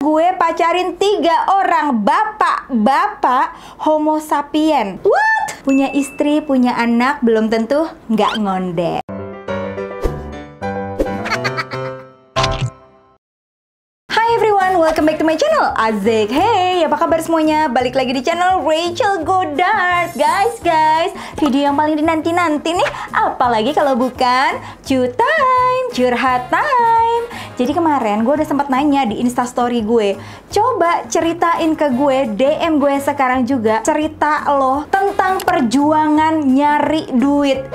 gue pacarin 3 orang bapak homo sapien. What? Punya istri, punya anak, belum tentu nggak ngondek. Hi everyone, welcome back to my channel. Asik. Hey, apa kabar semuanya? Balik lagi di channel Rachel Godard. Guys, video yang paling dinanti-nanti nih, apalagi kalau bukan curhat time. Jadi kemarin gue udah sempat nanya di instastory gue, coba ceritain ke gue, DM gue sekarang juga, cerita lo tentang perjuangan nyari duit.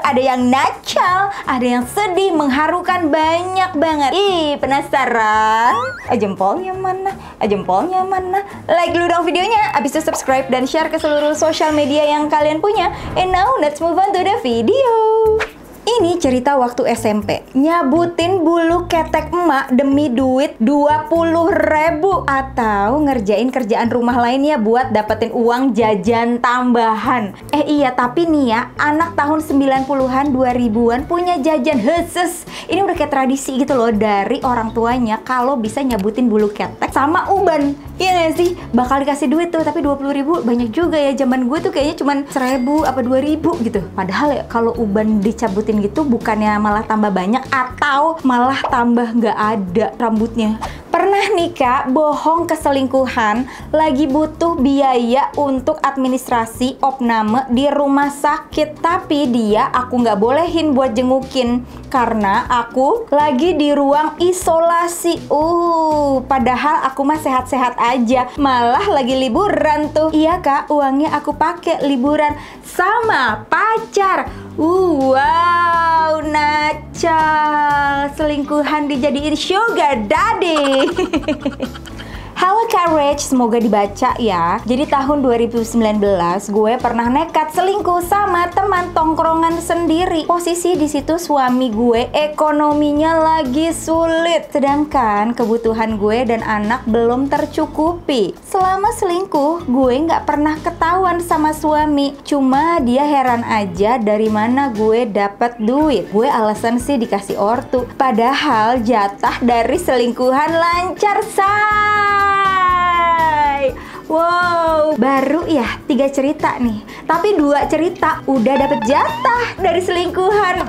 Ada yang nakal, ada yang sedih, mengharukan, banyak banget. Ih, penasaran? Jempolnya mana? Jempolnya mana? Like dulu dong videonya, abis itu subscribe dan share ke seluruh sosial media yang kalian punya. And now let's move on to the video. Ini cerita waktu SMP, nyabutin bulu ketek emak demi duit 20.000 atau ngerjain kerjaan rumah lainnya buat dapetin uang jajan tambahan. Iya, tapi nih ya, anak tahun 90-an 2000-an punya jajan khusus. Ini udah kayak tradisi gitu loh dari orang tuanya kalau bisa nyabutin bulu ketek sama uban. Iya gak sih? Bakal dikasih duit tuh, tapi 20.000 banyak juga ya. Zaman gue tuh kayaknya cuman 1.000 apa 2.000 gitu. Padahal ya kalau uban dicabutin gitu bukannya malah tambah banyak atau malah tambah nggak ada rambutnya. Pernah nih Kak, bohong ke selingkuhan, lagi butuh biaya untuk administrasi opname di rumah sakit. Tapi dia aku nggak bolehin buat jengukin karena aku lagi di ruang isolasi. Padahal aku mah sehat-sehat aja, malah lagi liburan tuh. Iya Kak, uangnya aku pakai liburan sama pacar. Wow, nacal, selingkuhan dijadiin sugar daddy. Halo Kak Rach, semoga dibaca ya. Jadi tahun 2019 gue pernah nekat selingkuh sama teman tongkrongan sendiri. Posisi di situ suami gue ekonominya lagi sulit, sedangkan kebutuhan gue dan anak belum tercukupi. Selama selingkuh, gue nggak pernah ketahuan sama suami. Cuma dia heran aja dari mana gue dapet duit. Gue alasan sih dikasih ortu. Padahal jatah dari selingkuhan lancar say. Wow, baru ya 3 cerita nih. Tapi 2 cerita udah dapet jatah dari selingkuhan.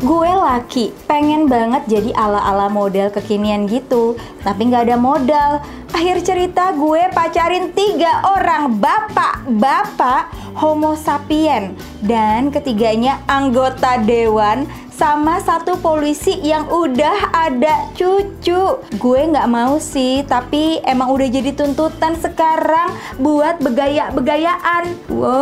Gue laki, pengen banget jadi ala-ala model kekinian gitu, tapi nggak ada modal. Akhir cerita gue pacarin 3 orang bapak homo sapien, dan ketiganya anggota dewan sama 1 polisi yang udah ada cucu. Gue nggak mau sih, tapi emang udah jadi tuntutan sekarang buat begaya-begayaan. Wow,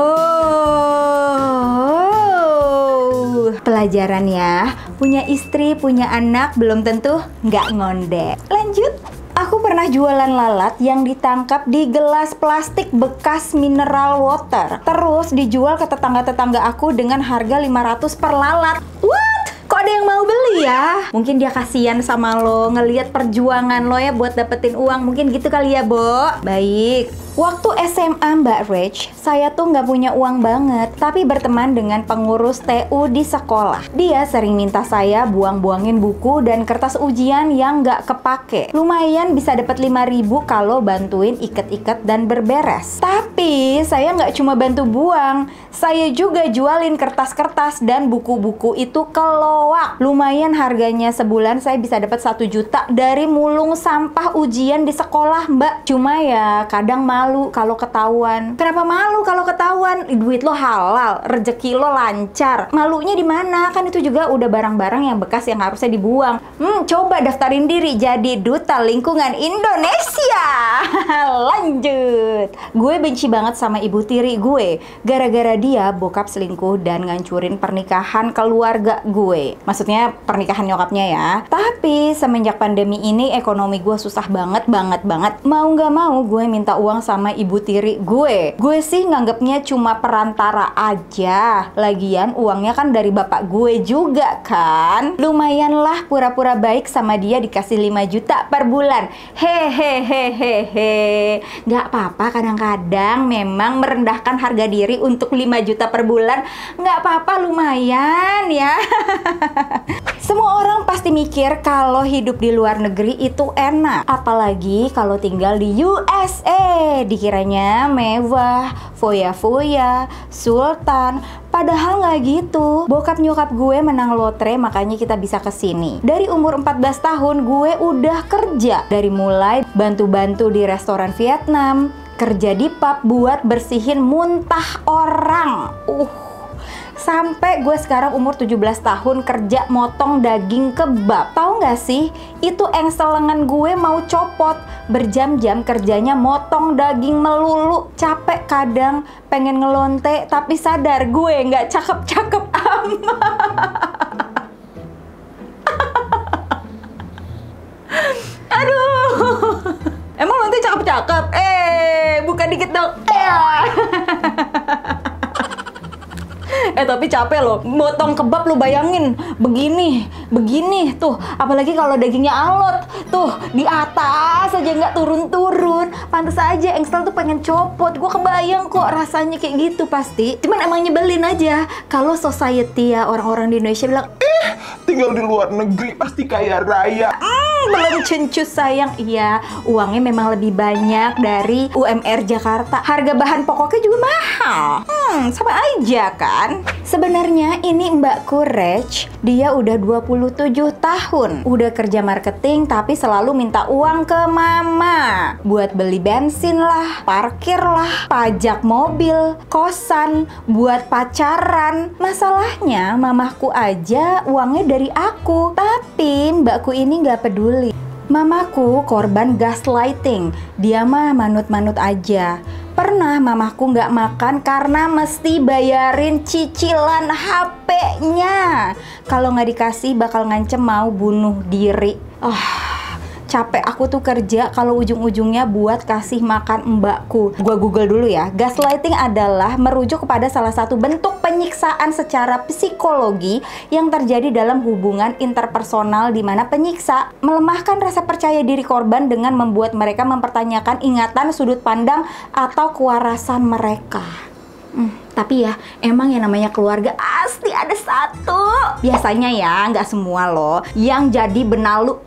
pelajaran ya, punya istri, punya anak, belum tentu nggak ngondek. Lanjut. Aku pernah jualan lalat yang ditangkap di gelas plastik bekas mineral water. Terus dijual ke tetangga-tetangga aku dengan harga 500 per lalat. What? Kok ada yang mau beli ya? Mungkin dia kasihan sama lo, ngelihat perjuangan lo ya buat dapetin uang. Mungkin gitu kali ya, Bo. Baik. Waktu SMA Mbak Rach, saya tuh nggak punya uang banget, tapi berteman dengan pengurus TU di sekolah. Dia sering minta saya buang-buangin buku dan kertas ujian yang nggak kepake. Lumayan bisa dapat 5.000 kalau bantuin iket-iket dan berberes. Tapi saya nggak cuma bantu buang, saya juga jualin kertas-kertas dan buku-buku itu ke loak. Lumayan harganya, sebulan saya bisa dapat 1 juta dari mulung sampah ujian di sekolah Mbak. Cuma ya kadang malu kalau ketahuan. Kenapa malu kalau ketahuan? Duit lo halal, rezeki lo lancar. Malunya di mana? Kan itu juga udah barang-barang yang bekas yang harusnya dibuang. Coba daftarin diri jadi duta lingkungan Indonesia. Lanjut. Gue benci banget sama ibu tiri gue. Gara-gara dia bokap selingkuh dan ngancurin pernikahan keluarga gue. Maksudnya pernikahan nyokapnya ya. Tapi semenjak pandemi ini ekonomi gue susah banget. Mau nggak mau gue minta uang sama ibu tiri gue. Gue sih nganggapnya cuma perantara aja. Lagian uangnya kan dari bapak gue juga kan. Lumayan lah pura-pura baik sama dia, dikasih 5 juta per bulan. Hehehehehe. Nggak apa-apa kadang-kadang memang merendahkan harga diri untuk 5 juta per bulan. Nggak apa-apa, lumayan ya. Semua orang pasti mikir kalau hidup di luar negeri itu enak. Apalagi kalau tinggal di USA. Dikiranya mewah, foya-foya, sultan. Padahal nggak gitu. Bokap nyokap gue menang lotre, makanya kita bisa kesini. Dari umur 14 tahun gue udah kerja. Dari mulai bantu-bantu di restoran Vietnam, kerja di pub buat bersihin muntah orang. Sampai gue sekarang umur 17 tahun kerja motong daging kebab. Tahu nggak sih, itu engsel lengan gue mau copot. Berjam-jam kerjanya motong daging melulu. Capek kadang, pengen ngelonte, tapi sadar gue nggak cakep-cakep amat. Aduh, emang lonte cakep-cakep? Buka dikit dong. Tapi capek loh, motong kebab lo bayangin, begini tuh, apalagi kalau dagingnya alot, tuh di atas aja nggak turun-turun. Pantes aja engsel tuh pengen copot. Gue kebayang kok rasanya kayak gitu pasti. Cuman emang nyebelin aja kalau society ya, orang-orang di Indonesia bilang, tinggal di luar negeri pasti kaya raya. Belum cencus sayang. Iya, uangnya memang lebih banyak dari UMR Jakarta. Harga bahan pokoknya juga mahal. Sama aja kan. Sebenarnya ini Mbakku Rach, dia udah 27 tahun. Udah kerja marketing tapi selalu minta uang ke mama. Buat beli bensin lah, parkir lah, pajak mobil, kosan, buat pacaran. Masalahnya mamaku aja uangnya dari aku. Tapi mbakku ini nggak peduli. Mamaku korban gaslighting. Dia mah manut-manut aja. Pernah mamaku nggak makan karena mesti bayarin cicilan HP-nya. Kalau nggak dikasih bakal ngancem mau bunuh diri. Capek aku tuh kerja kalau ujung-ujungnya buat kasih makan mbakku. Gua Google dulu ya. Gaslighting adalah merujuk kepada salah satu bentuk penyiksaan secara psikologi yang terjadi dalam hubungan interpersonal di mana penyiksa melemahkan rasa percaya diri korban dengan membuat mereka mempertanyakan ingatan, sudut pandang, atau kewarasan mereka. Tapi ya, emang yang namanya keluarga pasti ada satu. Biasanya ya, nggak semua loh, yang jadi benalu.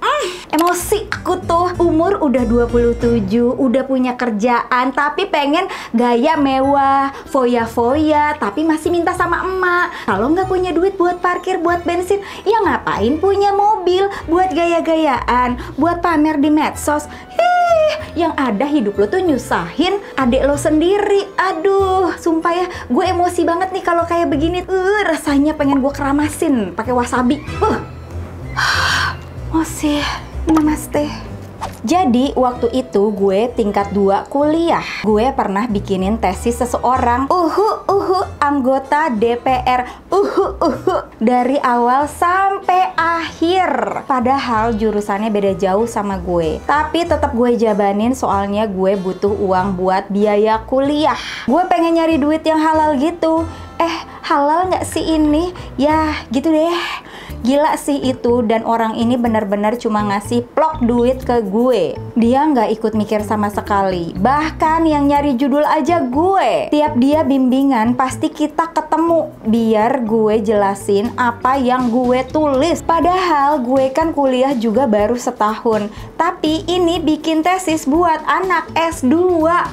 Emosi aku tuh. Umur udah 27, udah punya kerjaan, tapi pengen gaya mewah, foya-foya, tapi masih minta sama emak. Kalau nggak punya duit buat parkir, buat bensin, ya ngapain punya mobil buat gaya-gayaan, buat pamer di medsos. Yang ada hidup lo tuh nyusahin adik lo sendiri. Aduh, sumpah ya, gue emosi banget nih kalau kayak begini. Rasanya pengen gue keramasin pakai wasabi. Masih, namaste. Jadi waktu itu gue tingkat 2 kuliah. Gue pernah bikinin tesis seseorang. Anggota DPR. Dari awal sampai akhir. Padahal jurusannya beda jauh sama gue. Tapi tetap gue jabanin soalnya gue butuh uang buat biaya kuliah. Gue pengen nyari duit yang halal gitu. Halal nggak sih ini? Ya gitu deh. Gila sih itu, dan orang ini benar-benar cuma ngasih plok duit ke gue. Dia nggak ikut mikir sama sekali. Bahkan yang nyari judul aja gue. Tiap dia bimbingan pasti kita ketemu biar gue jelasin apa yang gue tulis. Padahal gue kan kuliah juga baru setahun. Tapi ini bikin tesis buat anak S2.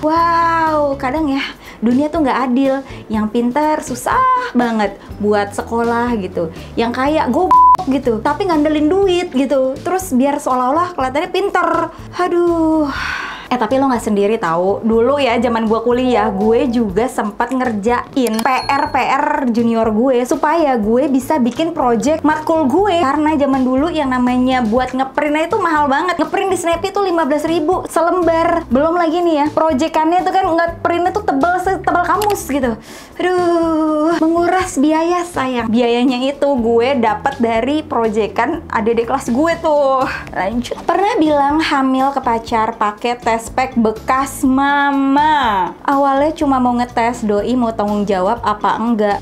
Wow, kadang ya dunia tuh nggak adil. Yang pintar susah banget buat sekolah gitu. Yang kaya gitu, tapi ngandelin duit gitu. Terus biar seolah-olah kelihatannya pinter. Aduh. Tapi lo nggak sendiri tahu. Dulu ya zaman gue kuliah, gue juga sempat ngerjain PR junior gue supaya gue bisa bikin project matkul gue. Karena zaman dulu yang namanya buat ngeprintnya itu mahal banget. Ngeprint di Snappy itu 15.000 selembar. Belum lagi nih ya, projectannya tuh kan ngeprintnya tuh tebal kamus gitu. Aduh, menguras biaya sayang. Biayanya itu gue dapat dari projectan adik kelas gue tuh. Lanjut. Pernah bilang hamil ke pacar pakai tes prospek bekas mama. Awalnya cuma mau ngetes Doi mau tanggung jawab apa enggak.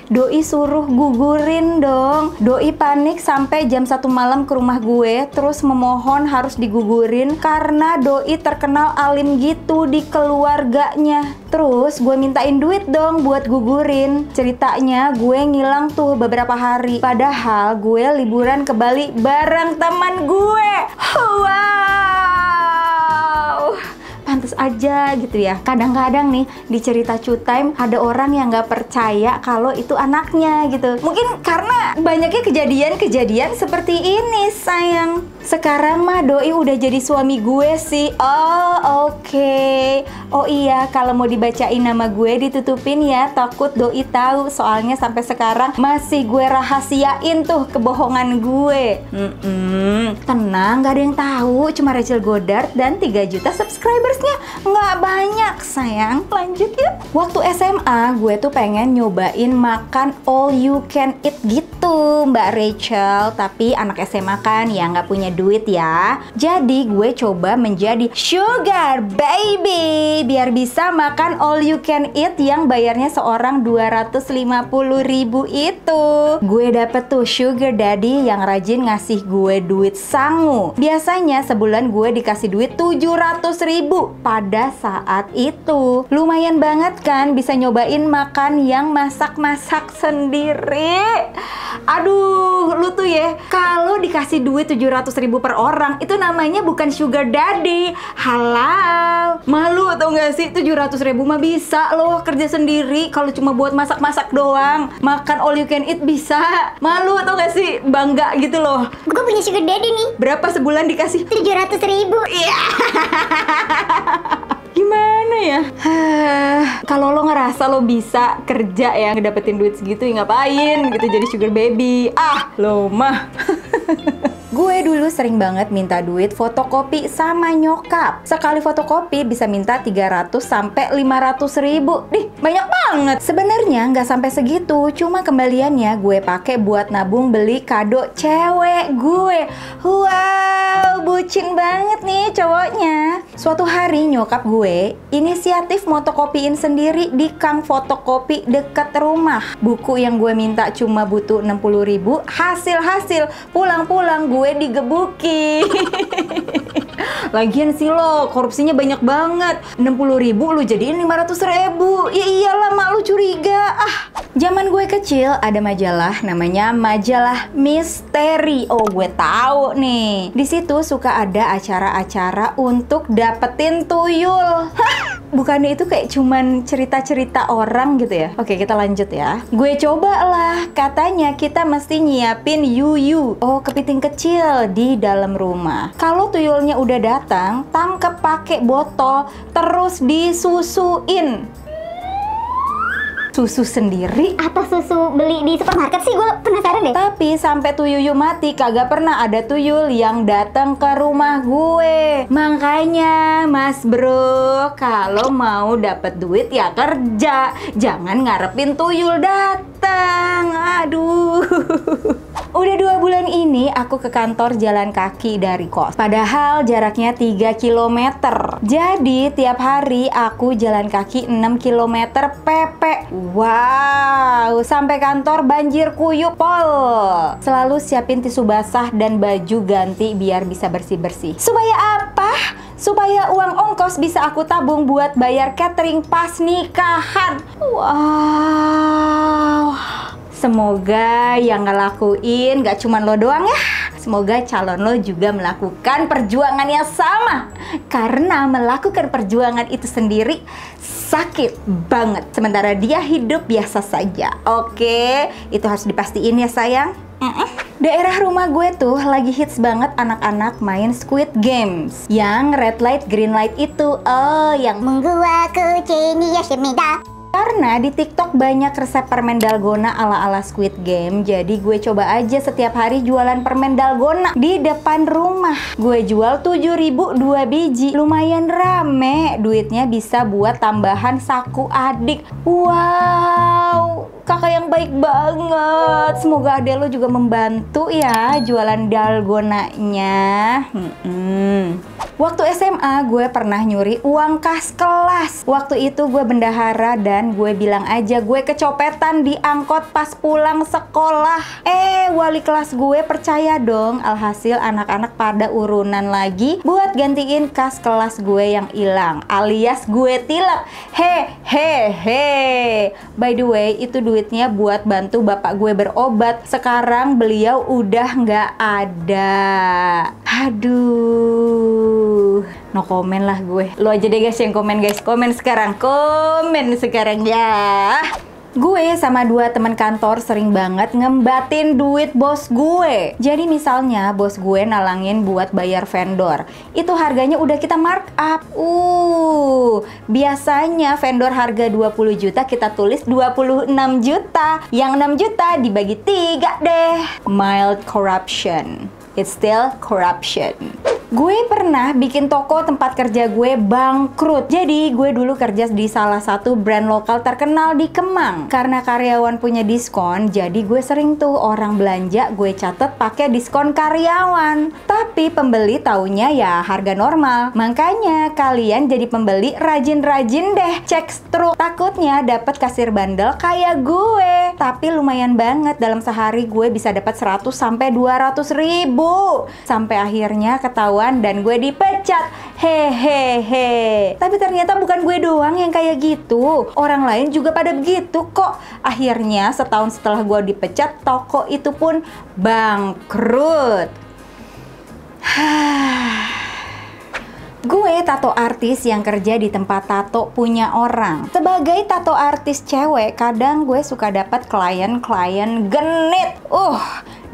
Doi suruh gugurin dong. Doi panik sampai jam 1 malam ke rumah gue, terus memohon harus digugurin karena Doi terkenal alim gitu di keluarganya. Terus gue mintain duit dong buat gugurin. Ceritanya gue ngilang tuh beberapa hari. Padahal gue liburan ke Bali bareng teman gue. Wow, pantes aja gitu ya. Kadang-kadang nih di cerita Cu Time ada orang yang nggak percaya kalau itu anaknya gitu. Mungkin karena banyaknya kejadian-kejadian seperti ini sayang. Sekarang mah Doi udah jadi suami gue sih. Oh oke. Oh iya, kalau mau dibacain nama gue ditutupin ya, takut Doi tahu. Soalnya sampai sekarang masih gue rahasiain tuh kebohongan gue. Tenang, gak ada yang tahu. Cuma Rachel Goddard dan 3 juta subscribersnya. Nggak banyak sayang. Lanjut yuk. Waktu SMA gue tuh pengen nyobain makan all you can eat gitu Mbak Rachel. Tapi anak SMA kan ya nggak punya duit ya. Jadi gue coba menjadi sugar baby biar bisa makan all you can eat yang bayarnya seorang 250.000 itu. Gue dapet tuh sugar daddy yang rajin ngasih gue duit sangu. Biasanya sebulan gue dikasih duit 700.000 pada saat itu. Lumayan banget kan bisa nyobain makan yang masak-masak sendiri. Aduh, lu tuh ya kalau dikasih duit 700.000 per orang itu namanya bukan sugar daddy, halal. Malu tau gak sih? 700.000 mah bisa loh kerja sendiri. Kalau cuma buat masak-masak doang, makan all you can eat bisa. Malu tau gak sih? Bangga gitu loh. Gue punya sugar daddy nih. Berapa sebulan dikasih? 700.000. Iya. Gimana ya? Kalau lo ngerasa lo bisa kerja ya ngedapetin duit segitu, ya ngapain gitu jadi sugar baby? Lo mah. Gue dulu sering banget minta duit fotokopi sama nyokap. Sekali fotokopi bisa minta 300 sampai 500.000. Dih, banyak banget. Sebenarnya nggak sampai segitu, cuma kembaliannya gue pakai buat nabung beli kado cewek gue. Wow, bucin banget nih cowoknya. Suatu hari nyokap gue inisiatif fotokopiin sendiri di kang fotokopi deket rumah. Buku yang gue minta cuma butuh 60.000, hasil pulang-pulang gue digebuki. Lagian sih lo korupsinya banyak banget. 60.000 lu jadiin 500.000. Ya iyalah, mak lu curiga. Zaman gue kecil ada majalah namanya majalah misteri. Oh, gue tahu nih. Di situ suka ada acara-acara untuk dapetin tuyul. Bukannya itu kayak cuman cerita-cerita orang gitu ya? Oke, kita lanjut ya. Gue cobalah. Katanya kita mesti nyiapin yuyu. Oh, kepiting kecil di dalam rumah. Kalau tuyulnya udah datang, tangkep pakai botol, terus disusuin. Susu sendiri? Apa susu beli di supermarket sih? Gue penasaran deh. Tapi sampai tuyul mati kagak pernah ada tuyul yang datang ke rumah gue. Makanya Mas Bro, kalau mau dapet duit ya kerja, jangan ngarepin tuyul datang. Aduh. Udah 2 bulan ini aku ke kantor jalan kaki dari kos. Padahal jaraknya 3 km. Jadi tiap hari aku jalan kaki 6 km PP. Wow, sampai kantor banjir kuyup pol. Selalu siapin tisu basah dan baju ganti biar bisa bersih-bersih. Supaya apa? Supaya uang ongkos bisa aku tabung buat bayar catering pas nikahan. Wow. Semoga yang ngelakuin gak cuma lo doang ya. Semoga calon lo juga melakukan perjuangan yang sama. Karena melakukan perjuangan itu sendiri sakit banget. Sementara dia hidup biasa saja. Oke, itu harus dipastiin ya sayang. Daerah rumah gue tuh lagi hits banget anak-anak main Squid Games. Yang red light, green light itu. Oh, yang Mengguaku Jenny Yashimida. karena di TikTok banyak resep permen dalgona ala-ala Squid Game. Jadi gue coba aja setiap hari jualan permen dalgona di depan rumah. Gue jual 7.000 2 biji. Lumayan rame. Duitnya bisa buat tambahan saku adik. Wow, kakak yang baik banget. Semoga adek lo juga membantu ya jualan dalgonanya. Waktu SMA gue pernah nyuri uang kas kelas. Waktu itu gue bendahara dan gue bilang aja gue kecopetan di angkot pas pulang sekolah. Wali kelas gue percaya dong. Alhasil anak-anak pada urunan lagi buat gantiin kas kelas gue yang hilang, alias gue tilep. Hehehe. By the way, itu duitnya buat bantu bapak gue berobat. Sekarang beliau udah nggak ada. Aduh, no komen lah gue. Lo aja deh guys yang komen guys. Komen sekarang ya. Gue sama 2 teman kantor sering banget ngembatin duit bos gue. Jadi misalnya bos gue nalangin buat bayar vendor, itu harganya udah kita mark up. Biasanya vendor harga 20 juta kita tulis 26 juta. Yang 6 juta dibagi 3 deh. Mild corruption. It's still corruption. Gue pernah bikin toko tempat kerja gue bangkrut. Jadi gue dulu kerja di salah satu brand lokal terkenal di Kemang. Karena karyawan punya diskon, jadi gue sering tuh orang belanja gue catet pakai diskon karyawan. Tapi pembeli taunya ya harga normal. Makanya kalian jadi pembeli rajin-rajin deh cek struk. Takutnya dapat kasir bandel kayak gue. Tapi lumayan banget, dalam sehari gue bisa dapat 100 sampai 200 ribu. Sampai akhirnya ketahuan dan gue dipecat. Hehehe. Tapi ternyata bukan gue doang yang kayak gitu. Orang lain juga pada begitu kok. Akhirnya setahun setelah gue dipecat, toko itu pun bangkrut. Gue tato artis yang kerja di tempat tato punya orang. Sebagai tato artis cewek, kadang gue suka dapat klien-klien genit.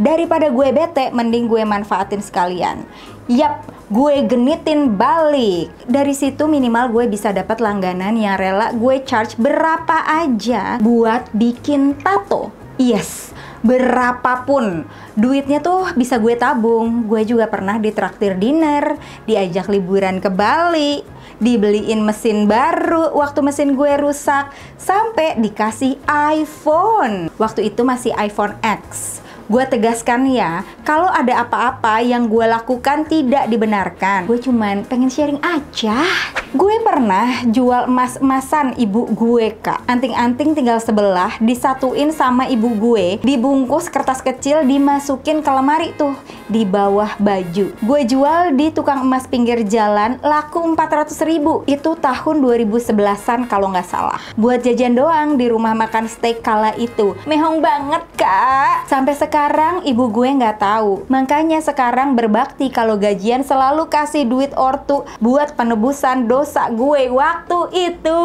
Daripada gue bete, mending gue manfaatin sekalian. Yap, gue genitin balik. Dari situ minimal gue bisa dapat langganan yang rela gue charge berapa aja buat bikin tato. Yes, berapapun. Duitnya tuh bisa gue tabung. Gue juga pernah ditraktir dinner, diajak liburan ke Bali, dibeliin mesin baru waktu mesin gue rusak, sampai dikasih iPhone. Waktu itu masih iPhone X. Gue tegaskan ya, kalau ada apa-apa yang gue lakukan tidak dibenarkan. Gue cuman pengen sharing aja. Gue pernah jual emas-emasan ibu gue, Kak. Anting-anting tinggal sebelah, disatuin sama ibu gue, dibungkus kertas kecil, dimasukin ke lemari tuh, di bawah baju. Gue jual di tukang emas pinggir jalan, laku 400 ribu. Itu tahun 2011-an kalau nggak salah. Buat jajan doang di rumah makan steak kala itu. Mehong banget, Kak. Sampai sekarang ibu gue nggak tahu. Makanya sekarang berbakti kalau gajian selalu kasih duit ortu buat penebusan dosa gue waktu itu.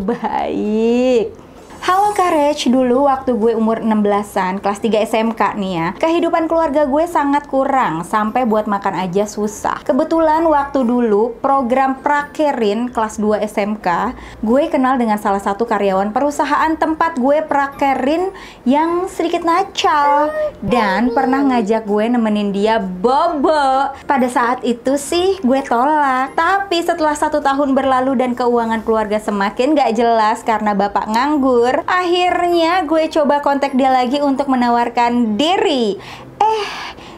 Baik. Halo Courage, dulu waktu gue umur 16-an, kelas 3 SMK nih ya, kehidupan keluarga gue sangat kurang, sampai buat makan aja susah. Kebetulan waktu dulu program prakerin kelas 2 SMK, gue kenal dengan salah satu karyawan perusahaan tempat gue prakerin yang sedikit nakal, dan pernah ngajak gue nemenin dia bobo. Pada saat itu sih gue tolak, tapi setelah 1 tahun berlalu dan keuangan keluarga semakin gak jelas karena bapak nganggur, akhirnya gue coba kontak dia lagi untuk menawarkan diri.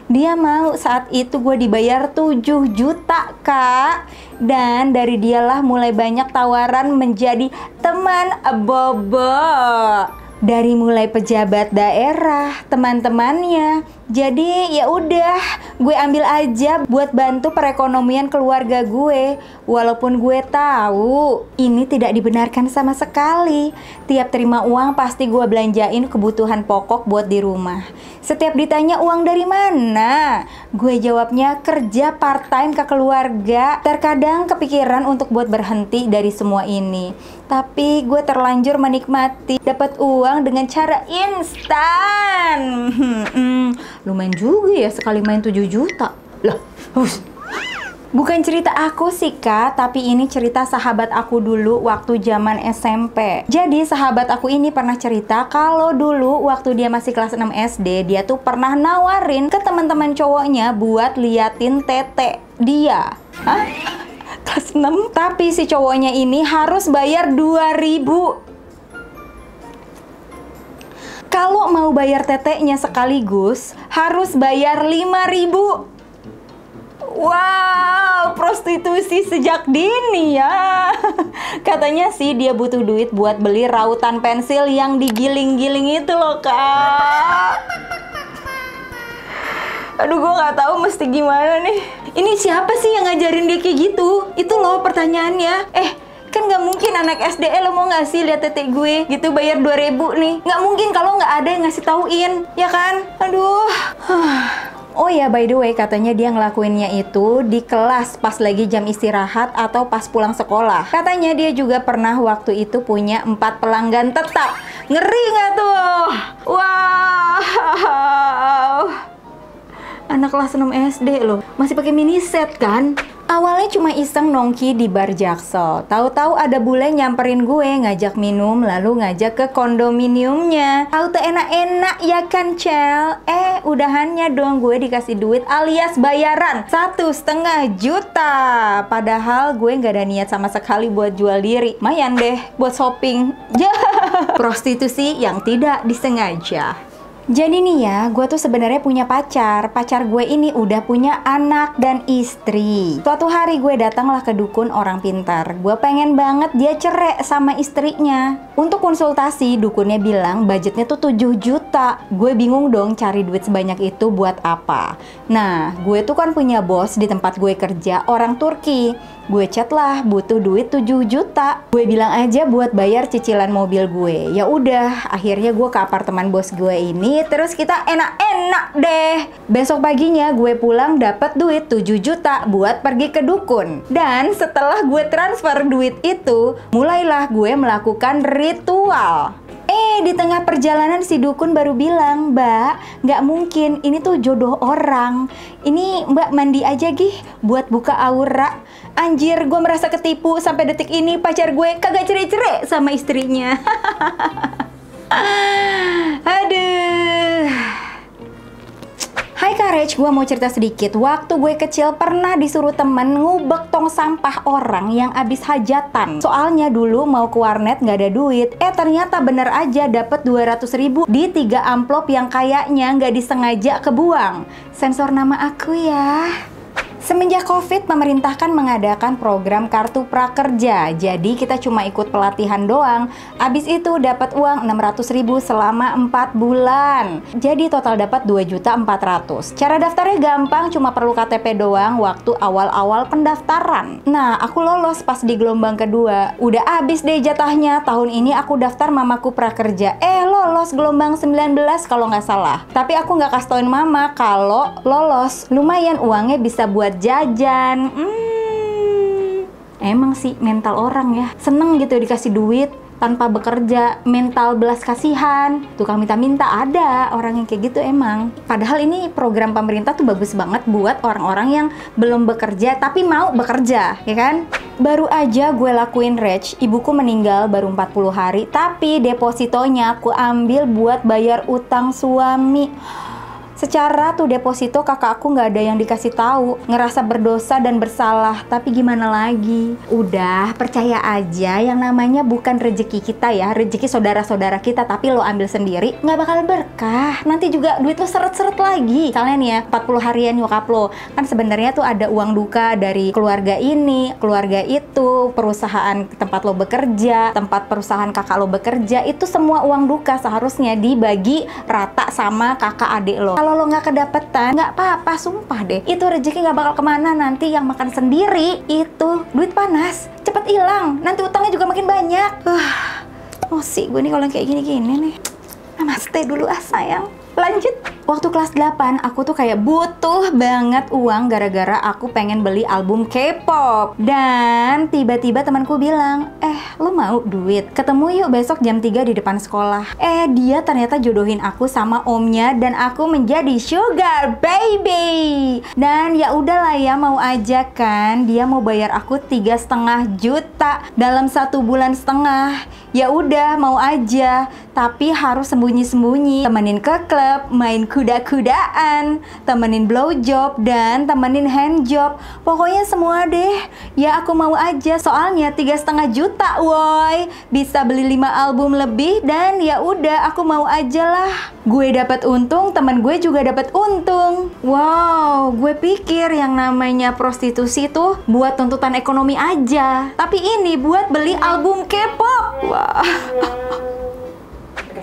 Dia mau. Saat itu gue dibayar 7 juta, Kak. Dan dari dialah mulai banyak tawaran menjadi teman bobo. Dari mulai pejabat daerah, teman-temannya. Jadi ya udah, gue ambil aja buat bantu perekonomian keluarga gue. Walaupun gue tahu ini tidak dibenarkan sama sekali. Tiap terima uang pasti gue belanjain kebutuhan pokok buat di rumah. Setiap ditanya uang dari mana, gue jawabnya kerja part-time ke keluarga. Terkadang kepikiran untuk buat berhenti dari semua ini. Tapi gue terlanjur menikmati dapat uang dengan cara instan. Lumayan juga ya sekali main 7 juta. Lah, bukan cerita aku sih, Kak, tapi ini cerita sahabat aku dulu waktu zaman SMP. Jadi sahabat aku ini pernah cerita kalau dulu waktu dia masih kelas 6 SD, dia tuh pernah nawarin ke teman-teman cowoknya buat liatin tete dia. Hah? Kelas 6? Tapi si cowoknya ini harus bayar 2.000. Kalau mau bayar teteknya sekaligus, harus bayar 5.000. Wow, prostitusi sejak dini ya. Katanya sih dia butuh duit buat beli rautan pensil yang digiling-giling itu loh, Kak. Aduh, gue nggak tahu mesti gimana nih. Ini siapa sih yang ngajarin dia kayak gitu? Itu loh pertanyaannya. Kan nggak mungkin anak SDE, lo mau nggak sih lihat tetek gue gitu bayar 2.000 nih? Nggak mungkin kalau nggak ada yang ngasih tauin, ya kan? Aduh. Oh ya, by the way, katanya dia ngelakuinnya itu di kelas pas lagi jam istirahat atau pas pulang sekolah. Katanya dia juga pernah waktu itu punya 4 pelanggan tetap. Ngeri nggak tuh? Wow. Anak kelas 6 SD loh, masih pakai mini set kan? Awalnya cuma iseng nongki di bar Jaksel. Tahu-tahu ada bule nyamperin gue, ngajak minum, lalu ngajak ke kondominiumnya. Tahu tuh enak-enak ya kan, Cel? Udahannya dong gue dikasih duit alias bayaran 1,5 juta. Padahal gue nggak ada niat sama sekali buat jual diri. Mayan deh buat shopping. Prostitusi yang tidak disengaja. Jadi nih ya, gue tuh sebenarnya punya pacar. Pacar gue ini udah punya anak dan istri. Suatu hari gue datanglah ke dukun orang pintar. Gue pengen banget dia cerai sama istrinya. Untuk konsultasi, dukunnya bilang budgetnya tuh 7 juta. Gue bingung dong cari duit sebanyak itu buat apa. Nah, gue tuh kan punya bos di tempat gue kerja, orang Turki. Gue chat lah, butuh duit 7 juta. Gue bilang aja buat bayar cicilan mobil gue. Ya udah, akhirnya gue ke apartemen bos gue ini, terus kita enak-enak deh. Besok paginya gue pulang dapat duit 7 juta buat pergi ke dukun. Dan setelah gue transfer duit itu, mulailah gue melakukan ritual. Di tengah perjalanan si dukun baru bilang, "Mbak, nggak mungkin, ini tuh jodoh orang. Ini Mbak mandi aja gih buat buka aura." Anjir, gue merasa ketipu sampai detik ini pacar gue kagak cerai-cerai sama istrinya. Aduh. Hai Courage, gue mau cerita sedikit. Waktu gue kecil pernah disuruh temen ngubek tong sampah orang yang abis hajatan. Soalnya dulu mau ke warnet nggak ada duit. Ternyata bener aja dapet 200.000 di 3 amplop yang kayaknya nggak disengaja kebuang. Sensor nama aku ya. Semenjak Covid, pemerintah kan mengadakan program kartu prakerja. Jadi kita cuma ikut pelatihan doang. Abis itu dapat uang 600.000 selama 4 bulan. Jadi total dapat 2.400.000. Cara daftarnya gampang, cuma perlu KTP doang waktu awal-awal pendaftaran. Nah, aku lolos pas di gelombang kedua. Udah abis deh jatahnya. Tahun ini aku daftar mamaku prakerja. Lolos gelombang 19 kalau nggak salah. Tapi aku nggak kasih tauin mama kalau lolos. Lumayan uangnya bisa buat jajan. Emang sih mental orang ya, seneng gitu dikasih duit tanpa bekerja, mental belas kasihan, tukang minta-minta, ada orang yang kayak gitu emang. Padahal ini program pemerintah tuh bagus banget buat orang-orang yang belum bekerja tapi mau bekerja, ya kan? Baru aja gue lakuin Reg, ibuku meninggal baru 40 hari, tapi depositonya aku ambil buat bayar utang suami. Secara tuh deposito kakak aku nggak ada yang dikasih tahu, ngerasa berdosa dan bersalah, tapi gimana lagi? Udah, percaya aja yang namanya bukan rezeki kita ya, rezeki saudara-saudara kita, tapi lo ambil sendiri, nggak bakal berkah. Nanti juga duit lo seret-seret lagi. Misalnya nih ya, 40 harian nyokap lo, kan sebenarnya tuh ada uang duka dari keluarga ini, keluarga itu, perusahaan tempat lo bekerja, tempat perusahaan kakak lo bekerja, itu semua uang duka seharusnya dibagi rata sama kakak adik lo. Kalau lo nggak kedapetan, nggak apa-apa, sumpah deh, itu rezeki nggak bakal kemana, nanti yang makan sendiri itu duit panas, cepet hilang, nanti utangnya juga makin banyak. Emosi gue nih kalau kayak gini-gini nih. Namaste dulu sayang. Lanjut. Waktu kelas 8, aku tuh kayak butuh banget uang gara-gara aku pengen beli album K-pop. Dan tiba-tiba temanku bilang, lo mau duit? Ketemu yuk besok jam 3 di depan sekolah. Dia ternyata jodohin aku sama omnya dan aku menjadi sugar baby. Dan ya udahlah ya, mau aja kan, dia mau bayar aku 3,5 juta dalam 1,5 bulan. Ya udah, mau aja, tapi harus sembunyi-sembunyi, temenin ke klub, klub, main kuda-kudaan, temenin blowjob, dan temenin handjob. Pokoknya semua deh. Ya aku mau aja, soalnya 3,5 juta woy. Bisa beli 5 album lebih dan ya udah aku mau aja lah. Gue dapat untung, temen gue juga dapat untung. Wow, gue pikir yang namanya prostitusi tuh buat tuntutan ekonomi aja. Tapi ini buat beli album K-pop. Wah.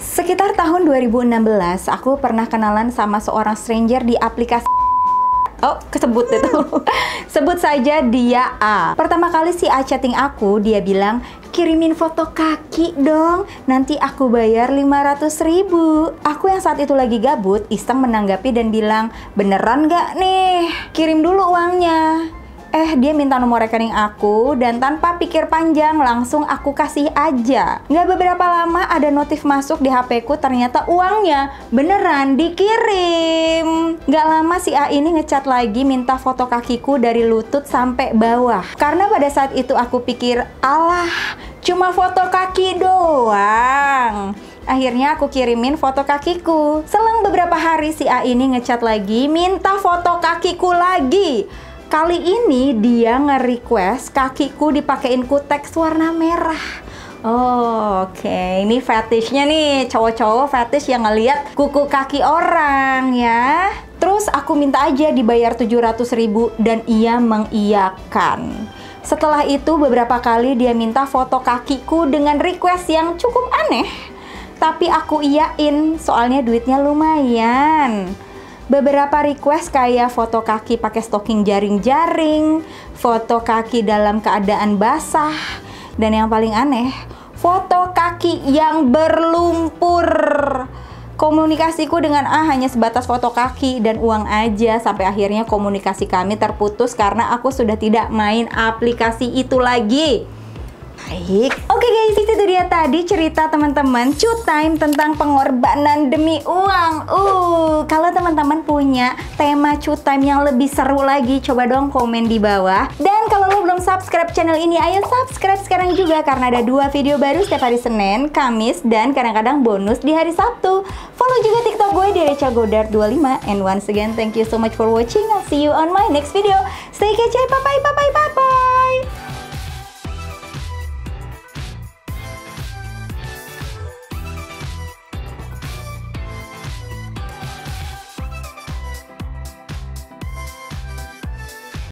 Sekitar tahun 2016, aku pernah kenalan sama seorang stranger di aplikasi. Oh, kesebut itu. Sebut saja dia A. Pertama kali si A chatting aku, dia bilang, kirimin foto kaki dong, nanti aku bayar 500.000. Aku yang saat itu lagi gabut, iseng menanggapi dan bilang, beneran gak nih? Kirim dulu uangnya. Dia minta nomor rekening aku dan tanpa pikir panjang langsung aku kasih aja. Nggak beberapa lama ada notif masuk di HP ku, ternyata uangnya beneran dikirim. Nggak lama si A ini ngechat lagi minta foto kakiku dari lutut sampai bawah. Karena pada saat itu aku pikir, alah cuma foto kaki doang. Akhirnya aku kirimin foto kakiku. Selang beberapa hari si A ini ngechat lagi minta foto kakiku lagi. Kali ini dia nge-request kakiku dipakein kutex warna merah. Oke. Ini fetishnya nih, cowok-cowok fetish yang ngeliat kuku kaki orang ya. Terus aku minta aja dibayar 700.000 dan ia mengiyakan. Setelah itu beberapa kali dia minta foto kakiku dengan request yang cukup aneh. Tapi aku iyain, soalnya duitnya lumayan. Beberapa request kayak foto kaki pakai stocking jaring-jaring, foto kaki dalam keadaan basah, dan yang paling aneh, foto kaki yang berlumpur. Komunikasiku dengan A hanya sebatas foto kaki dan uang aja, sampai akhirnya komunikasi kami terputus karena aku sudah tidak main aplikasi itu lagi. Baik. Oke guys, itu dia tadi cerita teman-teman Cu Time tentang pengorbanan demi uang. Kalau teman-teman punya tema Cu Time yang lebih seru lagi, coba dong komen di bawah. Dan kalau lo belum subscribe channel ini, ayo subscribe sekarang juga karena ada 2 video baru setiap hari Senin, Kamis, dan kadang-kadang bonus di hari Sabtu. Follow juga TikTok gue di Rachel Godard 25. And once again, thank you so much for watching. I'll see you on my next video. Stay kece, bye bye bye bye bye bye.